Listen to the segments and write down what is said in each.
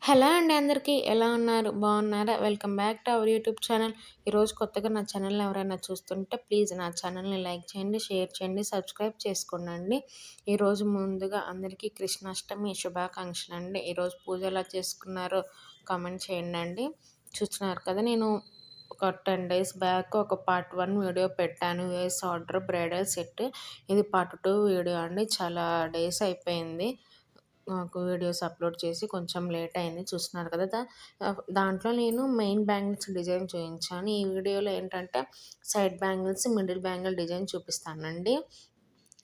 Hello అండి అందరికీ. ఎలా ఉన్నారు? బాగున్నారా? Welcome back to our YouTube channel. ఈరోజు కొత్తగా నా ఛానల్‌ని ఎవరైనా చూస్తుంటే ప్లీజ్ నా ఛానల్‌ని లైక్ చేయండి, షేర్ చేయండి, సబ్స్క్రైబ్ చేసుకోండి. ఈరోజు ముందుగా అందరికీ కృష్ణాష్టమి శుభాకాంక్షలండి. ఈరోజు పూజ ఎలా చేసుకున్నారో కామెంట్ చేయండండి. చూస్తున్నారు కదా, నేను ఒక 10 డేస్ బ్యాక్ ఒక పార్ట్ 1 వీడియో పెట్టాను. US order bridal set. ఇది పార్ట్ 2 వీడియో అండి. చాలా డేస్ అయిపోయింది నాకు వీడియోస్ అప్లోడ్ చేసి. కొంచెం లేట్ అయింది, చూస్తున్నారు కదా. దాంట్లో నేను మెయిన్ బ్యాంగిల్స్ డిజైన్ చూపించాను. ఈ వీడియోలో ఏంటంటే side bangles, middle bangle design చూపిస్తానండి.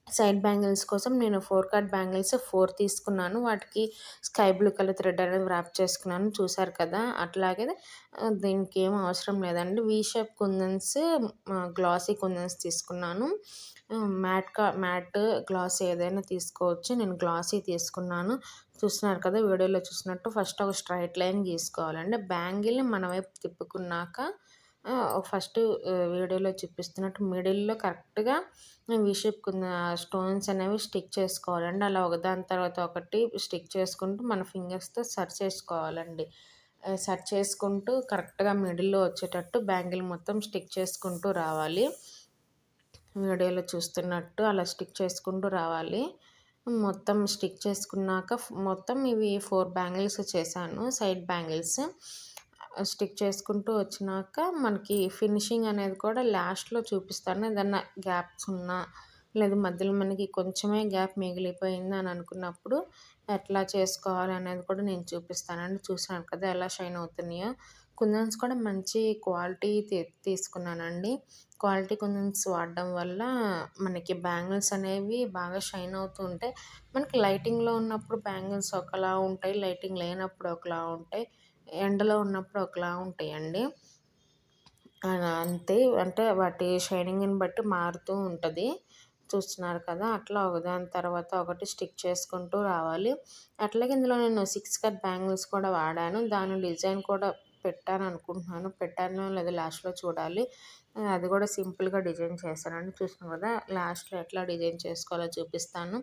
సైడ్ బ్యాంగిల్స్ కోసం నేను 4 కట్ బ్యాంగిల్స్ 4 తీసుకున్నాను. వాటికి స్కై బ్లూ కలర్ థ్రెడ్ అనేది వ్రాప్ చేసుకున్నాను, చూసారు కదా. అట్లాగే దీనికి ఏం అవసరం లేదండి. V shape kundans, glassy kundans తీసుకున్నాను. మ్యాట్ గ్లాస్ ఏదైనా తీసుకోవచ్చు. నేను గ్లాసీ తీసుకున్నాను. చూస్తున్నారు కదా, వీడియోలో చూసినట్టు ఫస్ట్ ఒక స్ట్రైట్ లైన్ గీసుకోవాలండి. బ్యాంగిల్ని మన వైపు తిప్పుకున్నాక ఫస్ట్ వీడియోలో చూపిస్తున్నట్టు మిడిల్‌లో కరెక్ట్‌గా వి షేప్ కింద స్టోన్స్ అనేవి స్టిక్ చేసుకోవాలండి. అలా ఒకదాని తర్వాత ఒకటి స్టిక్ చేసుకుంటూ మన ఫింగర్స్‌తో సర్చ్ చేసుకోవాలండి. సర్చ్ చేసుకుంటూ కరెక్ట్‌గా మిడిల్‌లో వచ్చేటట్టు బ్యాంగిల్ మొత్తం స్టిక్ చేసుకుంటూ రావాలి. వీడియోలో చూస్తున్నట్టు అలా స్టిక్ చేసుకుంటూ రావాలి. మొత్తం స్టిక్ చేసుకున్నాక మొత్తం ఇవి 4 బ్యాంగిల్స్ చేశాను, సైడ్ బ్యాంగిల్స్. స్టిక్ చేసుకుంటూ వచ్చినాక మనకి ఫినిషింగ్ అనేది కూడా లాస్ట్‌లో చూపిస్తాను. ఏదన్నా గ్యాప్స్ ఉన్నా, లేదు మధ్యలో మనకి కొంచెమే గ్యాప్ మిగిలిపోయింది అని అనుకున్నప్పుడు ఎట్లా చేసుకోవాలి అనేది కూడా నేను చూపిస్తానండి. చూసాను కదా ఎలా షైన్ అవుతున్నాయో. కుందన్స్ కూడా మంచి క్వాలిటీ తీసుకున్నానండి. క్వాలిటీ కుందన్స్ వాడడం వల్ల మనకి బ్యాంగిల్స్ అనేవి బాగా షైన్ అవుతూ ఉంటాయి. మనకి లైటింగ్‌లో ఉన్నప్పుడు బ్యాంగిల్స్ ఒకలా ఉంటాయి, లైటింగ్ లేనప్పుడు ఒకలా ఉంటాయి, ఎండలో ఉన్నప్పుడు ఒకలా ఉంటాయండి. అంతే. అంటే వాటి షైనింగ్‌ని బట్టి మారుతూ ఉంటది. చూస్తున్నారు కదా, అట్లా ఒకదాని తర్వాత ఒకటి స్టిక్ చేసుకుంటూ రావాలి. అట్లాగే ఇందులో నేను 6 కట్ బ్యాంగిల్స్ కూడా వాడాను. దాని డిజైన్ కూడా పెట్టాననుకుంటున్నాను. పెట్టానో లేదో లాస్ట్‌లో చూడాలి. అది కూడా సింపుల్‌గా డిజైన్ చేశానండి. చూసాం కదా, లాస్ట్‌లో ఎట్లా డిజైన్ చేసుకోవాలో చూపిస్తాను.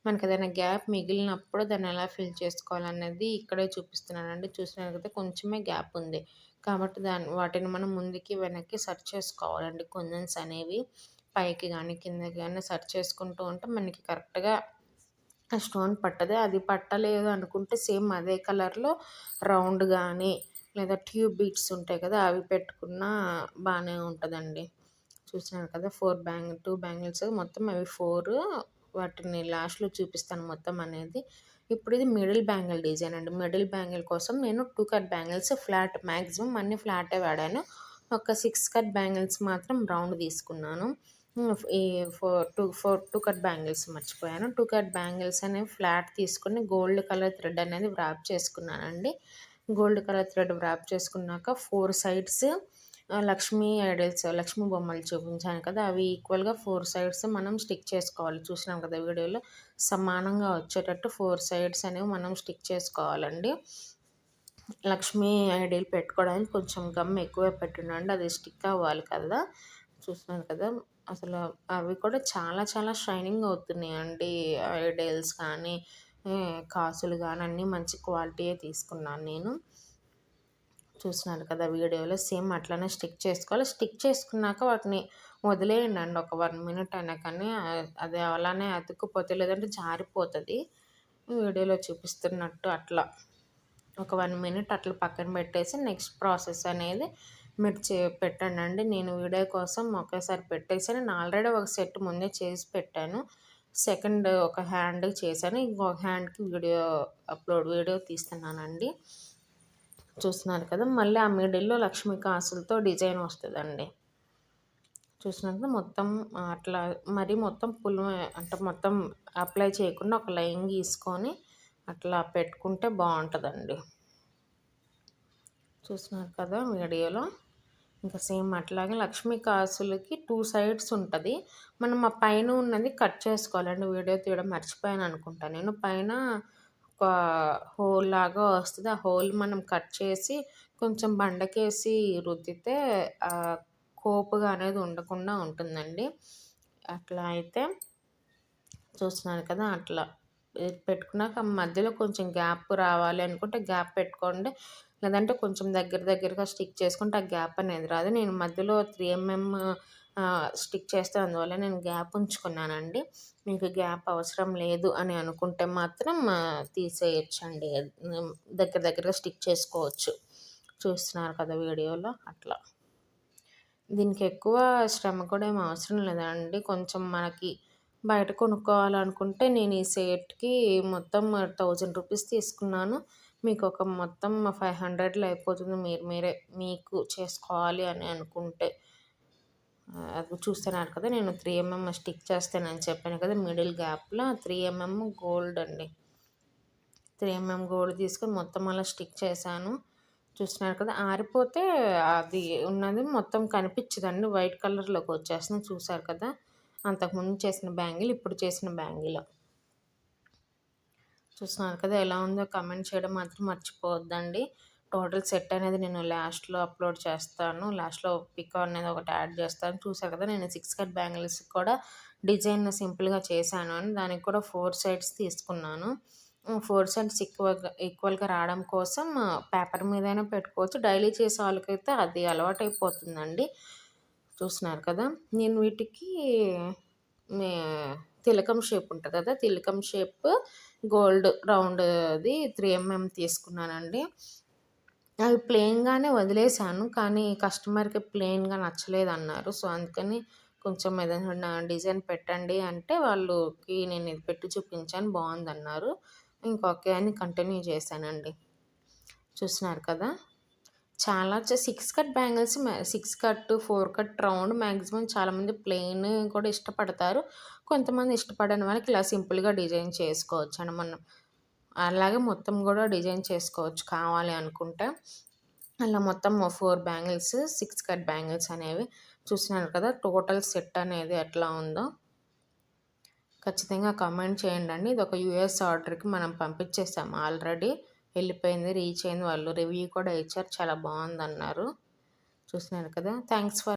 మనకేదైనా గ్యాప్ మిగిలినప్పుడు దాన్ని ఎలా ఫిల్ చేసుకోవాలనేది ఇక్కడే చూపిస్తున్నానండి. చూసినారు కదా, కొంచెమే గ్యాప్ ఉంది. కాబట్టి వాటిని మనం ముందుకి, వెనక్కి సర్చ్ చేసుకోవాలండి. కుందన్స్ అనేవి పైకి గానీ, కిందకి గానీ సర్చ్ చేసుకుంటూ ఉంటే మనకి కరెక్ట్‌గా ఆ స్టోన్ పట్టదు. అది పట్టలేదు అనుకుంటే సేమ్ అదే కలర్‌లో రౌండ్ గానీ, లేదా ట్యూబ్ బీడ్స్ ఉంటాయి కదా, అవి పెట్టుకున్నా బానే ఉంటదండి. చూసినారు కదా, 2 బ్యాంగిల్స్ మొత్తం అవి 4. వాటిని లాస్ట్‌లో చూపిస్తాను మొత్తం అనేది. ఇప్పుడు ఇది మిడిల్ బ్యాంగిల్ డిజైన్ అండి. మిడిల్ బ్యాంగిల్ కోసం నేను 2 కట్ బ్యాంగిల్స్ ఫ్లాట్, మాక్సిమం అన్నీ ఫ్లాటే వాడాను. ఒక 6 కట్ బ్యాంగిల్స్ మాత్రం రౌండ్ తీసుకున్నాను. ఈ 2 కట్ బ్యాంగిల్స్ మర్చిపోయాను. 2 కట్ బ్యాంగిల్స్ అనేవి ఫ్లాట్ తీసుకొని గోల్డ్ కలర్ థ్రెడ్ అనేది వ్రాప్ చేసుకున్నానండి. గోల్డ్ కలర్ థ్రెడ్ వ్రాప్ చేసుకున్నాక 4 సైడ్స్ లక్ష్మీ ఐడల్స్, లక్ష్మీ బొమ్మలు చూపించాను కదా, అవి ఈక్వల్‌గా 4 సైడ్స్ మనం స్టిక్ చేసుకోవాలి. చూసినాం కదా వీడియోలో, సమానంగా వచ్చేటట్టు 4 సైడ్స్ అనేవి మనం స్టిక్ చేసుకోవాలండి. లక్ష్మీ ఐడిల్ పెట్టుకోవడానికి కొంచెం గమ్ ఎక్కువే పెట్టున్నాండి, అది స్టిక్ అవ్వాలి కదా. చూస్తున్నారు కదా, అసలు అవి కూడా చాలా చాలా షైనింగ్ అవుతున్నాయండి. ఐడిల్స్ కానీ, కాసులు కానీ అన్నీ మంచి క్వాలిటీయే తీసుకున్నాను నేను. చూస్తున్నారు కదా వీడియోలో, సేమ్ అట్లనే స్టిక్ చేసుకోవాలి. స్టిక్ చేసుకున్నాక వాటిని వదిలేయండి ఒక 1 మినిట్ అయినా కానీ. అది అలానే అతుక్కుపోతే, లేదంటే జారిపోతుంది. వీడియోలో చూపిస్తున్నట్టు అట్లా ఒక 1 మినిట్ అట్లా పక్కన పెట్టేసి నెక్స్ట్ ప్రాసెస్ అనేది మీరు పెట్టండి. నేను వీడియో కోసం ఒకేసారి పెట్టేసాను. నేను ఆల్రెడీ ఒక సెట్ ముందే చేసి పెట్టాను. సెకండ్ ఒక హ్యాండ్ చేశాను, ఇంకొక హ్యాండ్కి వీడియో తీస్తున్నానండి. చూస్తున్నారు కదా, మళ్ళీ ఆ మిడిల్‌లో లక్ష్మీ కాసులతో డిజైన్ వస్తదండి. చూసినారు కదా, మొత్తం అట్లా మరి మొత్తం అంటే మొత్తం అప్లై చేయకుండా ఒక లైన్ గీసుకొని అట్లా పెట్టుకుంటే బాగుంటుందండి. చూస్తున్నారు కదా వీడియోలో. ఇంకా సేమ్ అట్లాగే లక్ష్మీ కాసులకి 2 సైడ్స్ ఉంటుంది. మనం ఆ పైన ఉన్నది కట్ చేసుకోవాలండి. వీడియో తీయడం మర్చిపోయాను అనుకుంటా నేను. పైన ఒక హోల్ లాగా వస్తది. ఆ హోల్ మనం కట్ చేసి కొంచెం బండకేసి రుద్దితే కోపుగా అనేది ఉండకుండా ఉంటుందండి. అట్లా అయితే చూస్తున్నారు కదా, అట్లా పెట్టుకున్నాక మధ్యలో కొంచెం గ్యాప్ రావాలి అనుకుంటే గ్యాప్ పెట్టుకోండి. లేదంటే కొంచెం దగ్గరగా స్టిక్ చేసుకుంటే ఆ గ్యాప్ అనేది రాదు. నేను మధ్యలో 3 ఎంఎం స్టిక్ చేస్తే అందువల్ల నేను గ్యాప్ ఉంచుకున్నానండి. మీకు గ్యాప్ అవసరం లేదు అని అనుకుంటే మాత్రం తీసేయొచ్చండి. దగ్గరగా స్టిక్ చేసుకోవచ్చు. చూస్తున్నారు కదా వీడియోలో అట్లా. దీనికి ఎక్కువ శ్రమ కూడా ఏమి అవసరం లేదండి. కొంచెం మనకి బయట కొనుక్కోవాలనుకుంటే నేను ఈ సెట్‌కి మొత్తం 1000 రూపీస్ తీసుకున్నాను. మీకు ఒక మొత్తం 500లో అయిపోతుంది. మీరే మీకు చేసుకోవాలి అని అనుకుంటే. అది చూస్తున్నారు కదా! నేను 3 ఎంఎం స్టిక్ చేస్తానని చెప్పాను కదా! మిడిల్ గ్యాప్‌లో 3 ఎంఎం గోల్డ్ అండి. 3 ఎంఎం గోల్డ్ తీసుకొని మొత్తం అలా స్టిక్ చేశాను. చూస్తున్నారు కదా! ఆరిపోతే అది ఉన్నది మొత్తం కనిపించదండి. వైట్ కలర్‌లోకి వచ్చేస్తుంది. చూసారు కదా! అంతకుముందు చేసిన బ్యాంగిల్, ఇప్పుడు చేసిన బ్యాంగిల్. చూస్తున్నారు కదా! ఎలా ఉందో కామెంట్ చేయడం మాత్రం మర్చిపోవద్దండి. టోటల్ సెట్ అనేది నేను లాస్ట్‌లో అప్లోడ్ చేస్తాను. లాస్ట్‌లో పిక్ అనేది ఒకటి యాడ్ చేస్తాను. చూసారు కదా! నేను 6 కట్ బ్యాంగిల్స్ కూడా డిజైన్ సింపుల్‌గా చేశాను అని దానికి కూడా 4 సైడ్స్ తీసుకున్నాను. 4 సైడ్స్ ఈక్వల్‌గా రావడం కోసం పేపర్ మీదైనా పెట్టుకోవచ్చు. డైలీ చేసే వాళ్ళకైతే అది అలవాటైపోతుందండి. చూస్తున్నారు కదా! నేను వీటికి మే తిలకం షేప్ ఉంటది కదా! తిలకం షేప్ గోల్డ్ రౌండ్‌ది 3 ఎంఎం తీసుకున్నానండి. అవి ప్లెయిన్‌గానే వదిలేసాను. కానీ కస్టమర్‌కి ప్లెయిన్‌గా నచ్చలేదన్నారు. సో, అందుకని కొంచెం ఏదైనా డిజైన్ పెట్టండి అంటే వాళ్ళకి నేను ఇది పెట్టి చూపించాను. బావుందన్నారు. ఇంక ఓకే అని కంటిన్యూ చేశానండి. చూస్తున్నారు కదా! చాలా 6 cut bangles 6 cut, 4 cut round maximum చాలామంది ప్లెయిన్ కూడా ఇష్టపడతారు. కొంతమంది ఇష్టపడని వాళ్ళకి ఇలా సింపుల్‌గా డిజైన్ చేసుకోవచ్చండి. మనం అలాగే మొత్తం గూడా డిజైన్ చేసుకోవచ్చు కావాలి అనుకుంటే. అలా మొత్తం 4 బ్యాంగిల్స్ 6 కట్ బ్యాంగిల్స్ అనేవి చూస్తున్నారు కదా! టోటల్ సెట్ అనేది ఎట్లా ఉందో ఖచ్చితంగా కామెంట్ చేయండండి. ఇదొక యూఎస్ ఆర్డర్‌కి మనం పంపించేసాం ఆల్రెడీ. వెళ్ళిపోయింది, రీచ్ అయింది. వాళ్ళు రివ్యూ కూడా ఇచ్చారు. చాలా బావుందన్నారు. చూస్తున్నారు కదా! Thanks for